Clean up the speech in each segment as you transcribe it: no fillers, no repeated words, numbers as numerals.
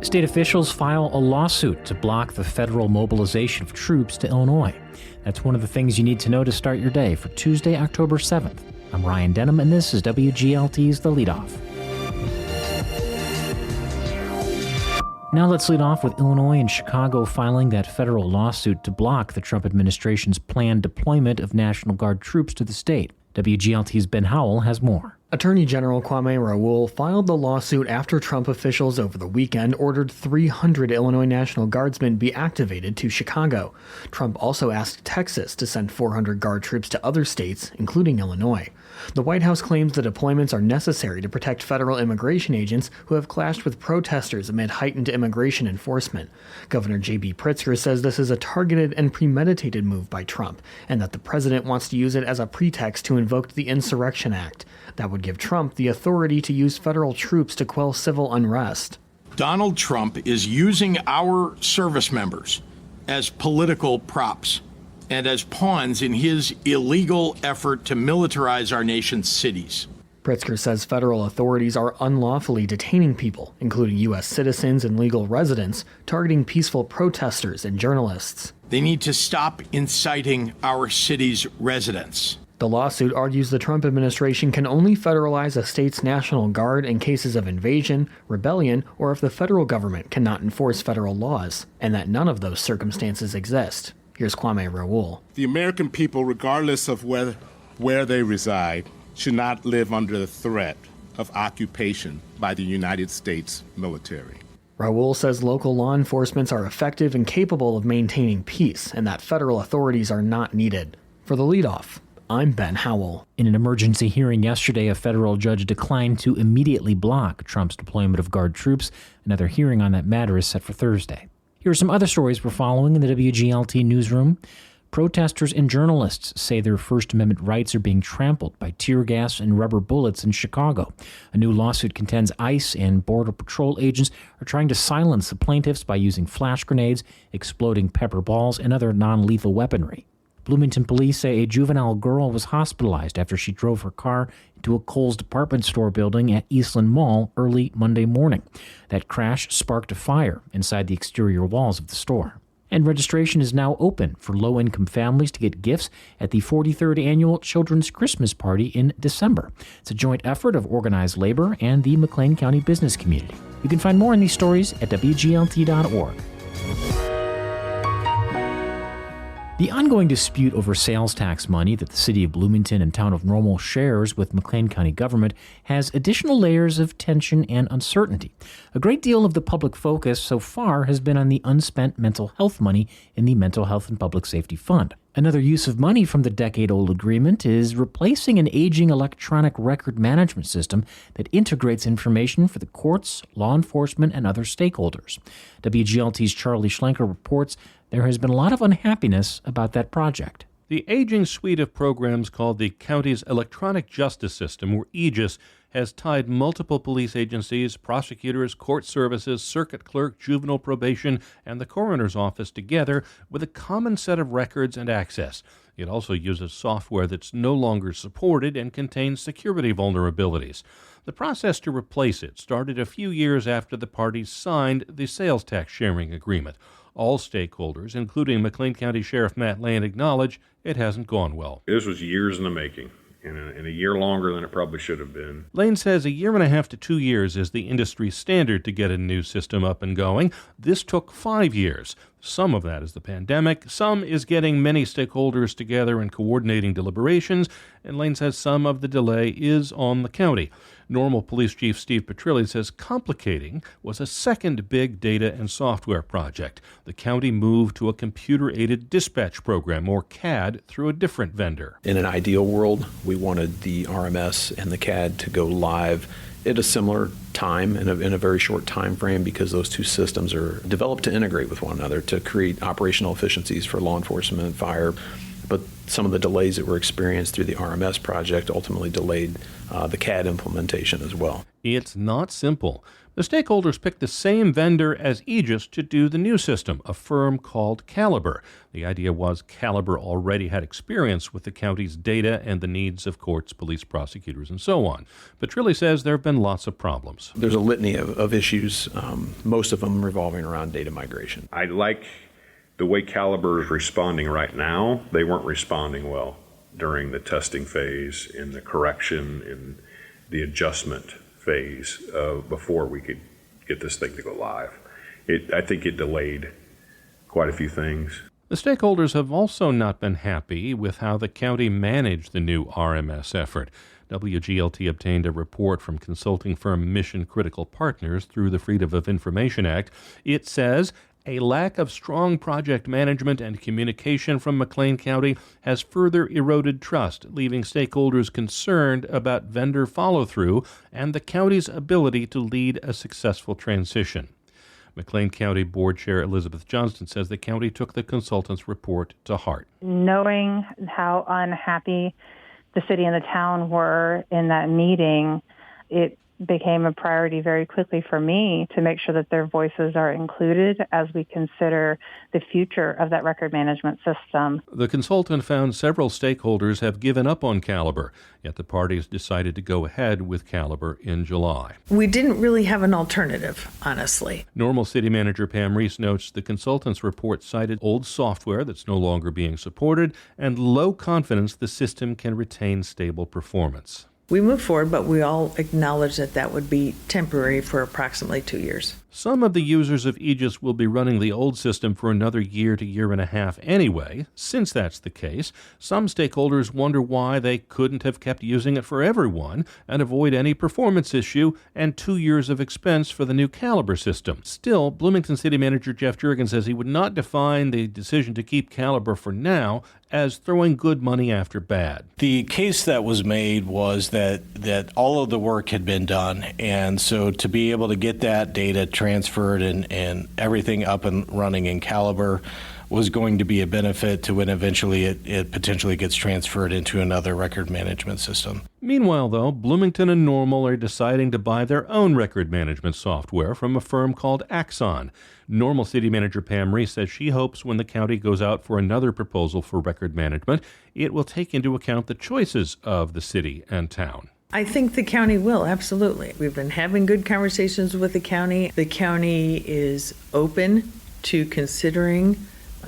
State officials file a lawsuit to block the federal mobilization of troops to Illinois. That's one of the things you need to know to start your day for Tuesday, October 7th. I'm Ryan Denham, and this is WGLT's The Leadoff. Now let's lead off with Illinois and Chicago filing that federal lawsuit to block the Trump administration's planned deployment of National Guard troops to the state. WGLT's Ben Howell has more. Attorney General Kwame Raoul filed the lawsuit after Trump officials over the weekend ordered 300 Illinois National Guardsmen be activated to Chicago. Trump also asked Texas to send 400 Guard troops to other states, including Illinois. The White House claims the deployments are necessary to protect federal immigration agents who have clashed with protesters amid heightened immigration enforcement. Governor J.B. Pritzker says this is a targeted and premeditated move by Trump, and that the president wants to use it as a pretext to invoke the Insurrection Act. That would give Trump the authority to use federal troops to quell civil unrest. Donald Trump is using our service members as political props and as pawns in his illegal effort to militarize our nation's cities. Pritzker says federal authorities are unlawfully detaining people, including U.S. citizens and legal residents, targeting peaceful protesters and journalists. They need to stop inciting our city's residents. The lawsuit argues the Trump administration can only federalize a state's National Guard in cases of invasion, rebellion, or if the federal government cannot enforce federal laws, and that none of those circumstances exist. Here's Kwame Raoul. The American people, regardless of where they reside, should not live under the threat of occupation by the United States military. Raoul says local law enforcement are effective and capable of maintaining peace, and that federal authorities are not needed. For the Leadoff, I'm Ben Howell. In an emergency hearing yesterday, a federal judge declined to immediately block Trump's deployment of Guard troops. Another hearing on that matter is set for Thursday. Here are some other stories we're following in the WGLT newsroom. Protesters and journalists say their First Amendment rights are being trampled by tear gas and rubber bullets in Chicago. A new lawsuit contends ICE and Border Patrol agents are trying to silence the plaintiffs by using flash grenades, exploding pepper balls, and other non-lethal weaponry. Bloomington police say a juvenile girl was hospitalized after she drove her car into a Kohl's department store building at Eastland Mall early Monday morning. That crash sparked a fire inside the exterior walls of the store. And registration is now open for low-income families to get gifts at the 43rd Annual Children's Christmas Party in December. It's a joint effort of organized labor and the McLean County business community. You can find more on these stories at WGLT.org. The ongoing dispute over sales tax money that the city of Bloomington and town of Normal shares with McLean County government has additional layers of tension and uncertainty. A great deal of the public focus so far has been on the unspent mental health money in the Mental Health and Public Safety Fund. Another use of money from the decade-old agreement is replacing an aging electronic record management system that integrates information for the courts, law enforcement, and other stakeholders. WGLT's Charlie Schlenker reports there has been a lot of unhappiness about that project. The aging suite of programs called the County's Electronic Justice System, or AEGIS, has tied multiple police agencies, prosecutors, court services, circuit clerk, juvenile probation, and the coroner's office together with a common set of records and access. It also uses software that's no longer supported and contains security vulnerabilities. The process to replace it started a few years after the parties signed the sales tax sharing agreement. All stakeholders, including McLean County Sheriff Matt Lane, acknowledge it hasn't gone well. This was years in the making, and a year longer than it probably should have been. Lane says 1.5 years to 2 years is the industry standard to get a new system up and going. This took 5 years. Some of that is the pandemic. Some is getting many stakeholders together and coordinating deliberations. And Lane says some of the delay is on the county. Normal Police Chief Steve Petrilli says complicating was a second big data and software project. The county moved to a computer-aided dispatch program, or CAD, through a different vendor. In an ideal world, we wanted the RMS and the CAD to go live at a similar time, in a very short time frame, because those two systems are developed to integrate with one another to create operational efficiencies for law enforcement and fire. But some of the delays that were experienced through the RMS project ultimately delayed the CAD implementation as well. It's not simple. The stakeholders picked the same vendor as Aegis to do the new system, a firm called Caliber. The idea was Caliber already had experience with the county's data and the needs of courts, police, prosecutors, and so on. Petrilli says there have been lots of problems. There's a litany of issues, most of them revolving around data migration. I like the way Caliber is responding right now. They weren't responding well during the testing phase, in the correction, in the adjustment phase before we could get this thing to go live. I think it delayed quite a few things. The stakeholders have also not been happy with how the county managed the new RMS effort. WGLT obtained a report from consulting firm Mission Critical Partners through the Freedom of Information Act. It says a lack of strong project management and communication from McLean County has further eroded trust, leaving stakeholders concerned about vendor follow-through and the county's ability to lead a successful transition. McLean County Board Chair Elizabeth Johnston says the county took the consultant's report to heart. Knowing how unhappy the city and the town were in that meeting, it became a priority very quickly for me to make sure that their voices are included as we consider the future of that record management system. The consultant found several stakeholders have given up on Caliber, yet the parties decided to go ahead with Caliber in July. We didn't really have an alternative, honestly. Normal City Manager Pam Reese notes the consultant's report cited old software that's no longer being supported and low confidence the system can retain stable performance. We moved forward, but we all acknowledged that that would be temporary for approximately 2 years. Some of the users of Aegis will be running the old system for another year to year and a half anyway. Since that's the case, some stakeholders wonder why they couldn't have kept using it for everyone and avoid any performance issue and 2 years of expense for the new Caliber system. Still, Bloomington City Manager Jeff Jurgen says he would not define the decision to keep Caliber for now as throwing good money after bad. The case that was made was that all of the work had been done, and so to be able to get that data transferred and everything up and running in Caliber was going to be a benefit to when eventually it potentially gets transferred into another record management system. Meanwhile, though, Bloomington and Normal are deciding to buy their own record management software from a firm called Axon. Normal City Manager Pam Reese says she hopes when the county goes out for another proposal for record management, it will take into account the choices of the city and town. I think the county will, absolutely. We've been having good conversations with the county. The county is open to considering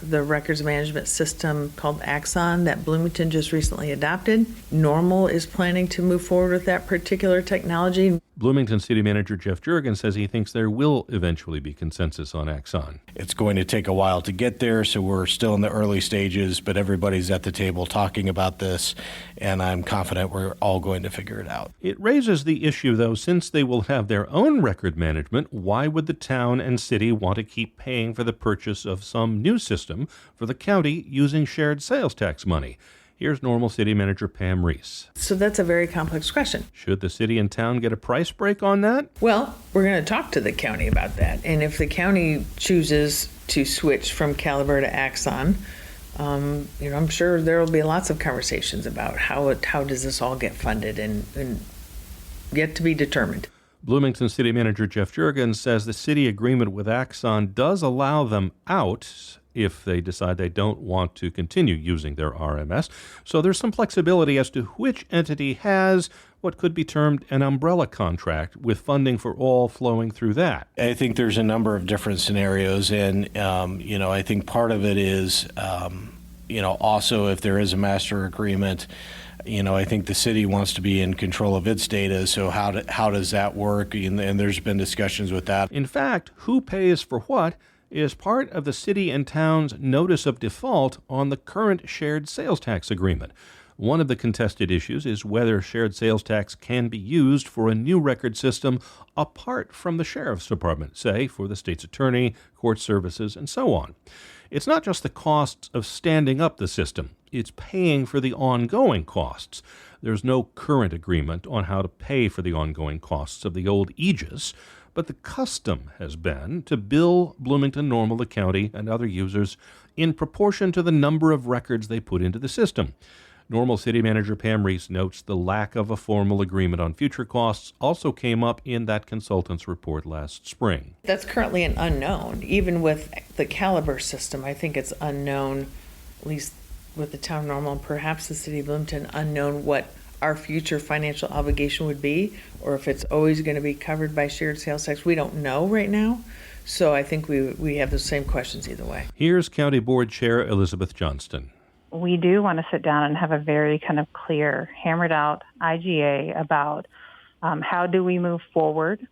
the records management system called Axon that Bloomington just recently adopted. Normal is planning to move forward with that particular technology. Bloomington City Manager Jeff Jurgen says he thinks there will eventually be consensus on Axon. It's going to take a while to get there, so we're still in the early stages, but everybody's at the table talking about this, and I'm confident we're all going to figure it out. It raises the issue, though, since they will have their own record management, why would the town and city want to keep paying for the purchase of some new system for the county using shared sales tax money? Here's Normal City Manager Pam Reese. So that's a very complex question. Should the city and town get a price break on that? Well, we're going to talk to the county about that. And if the county chooses to switch from Caliber to Axon, I'm sure there will be lots of conversations about how does this all get funded and yet to be determined. Bloomington City Manager Jeff Jurgen says the city agreement with Axon does allow them out if they decide they don't want to continue using their RMS. So there's some flexibility as to which entity has what could be termed an umbrella contract with funding for all flowing through that. I think there's a number of different scenarios, and I think part of it is, also if there is a master agreement, I think the city wants to be in control of its data, so how does that work? And there's been discussions with that. In fact, who pays for what is part of the city and town's notice of default on the current shared sales tax agreement. One of the contested issues is whether shared sales tax can be used for a new record system apart from the sheriff's department, say for the state's attorney, court services, and so on. It's not just the costs of standing up the system. It's paying for the ongoing costs. There's no current agreement on how to pay for the ongoing costs of the old Aegis, but the custom has been to bill Bloomington, Normal, the county, and other users in proportion to the number of records they put into the system. Normal City Manager Pam Reese notes the lack of a formal agreement on future costs also came up in that consultant's report last spring. That's currently an unknown. Even with the Caliber system, I think it's unknown, at least with the town of Normal and perhaps the city of Bloomington, unknown what our future financial obligation would be, or if it's always going to be covered by shared sales tax. We don't know right now. So I think we have the same questions either way. Here's County Board Chair Elizabeth Johnston. We do want to sit down and have a very kind of clear, hammered out IGA about how do we move forward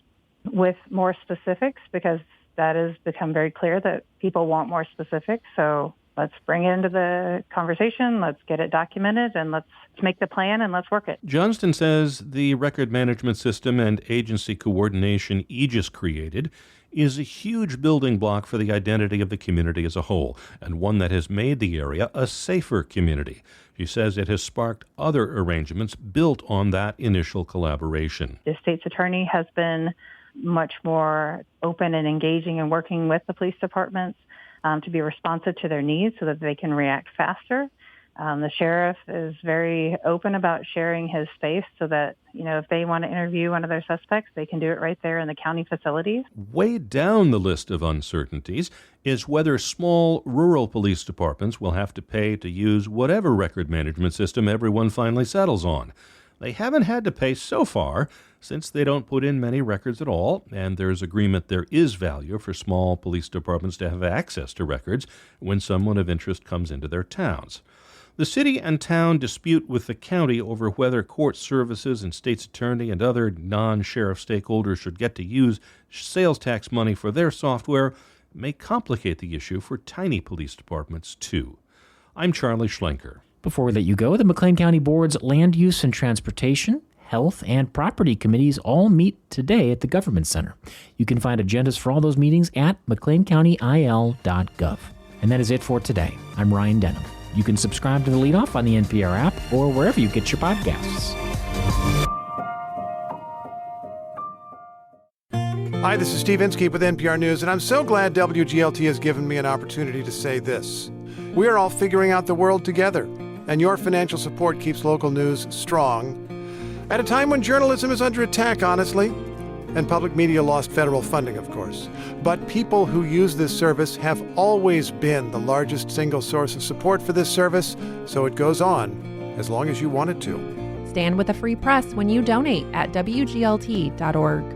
with more specifics, because that has become very clear that people want more specifics. So let's bring it into the conversation, let's get it documented, and let's make the plan and let's work it. Johnston says the record management system and agency coordination Aegis created is a huge building block for the identity of the community as a whole, and one that has made the area a safer community. She says it has sparked other arrangements built on that initial collaboration. The state's attorney has been much more open and engaging and working with the police departments to be responsive to their needs so that they can react faster. The sheriff is very open about sharing his space so that, if they want to interview one of their suspects, they can do it right there in the county facilities. Way down the list of uncertainties is whether small rural police departments will have to pay to use whatever record management system everyone finally settles on. They haven't had to pay so far since they don't put in many records at all, and there's agreement there is value for small police departments to have access to records when someone of interest comes into their towns. The city and town dispute with the county over whether court services and state's attorney and other non-sheriff stakeholders should get to use sales tax money for their software may complicate the issue for tiny police departments, too. I'm Charlie Schlenker. Before we let you go, the McLean County Board's Land Use and Transportation, Health, and Property Committees all meet today at the Government Center. You can find agendas for all those meetings at mcleancountyil.gov. And that is it for today. I'm Ryan Denham. You can subscribe to the Leadoff on the NPR app or wherever you get your podcasts. Hi, this is Steve Inskeep with NPR News, and I'm so glad WGLT has given me an opportunity to say this. We are all figuring out the world together, and your financial support keeps local news strong. At a time when journalism is under attack, honestly, and public media lost federal funding, of course. But people who use this service have always been the largest single source of support for this service, so it goes on as long as you want it to. Stand with a free press when you donate at WGLT.org.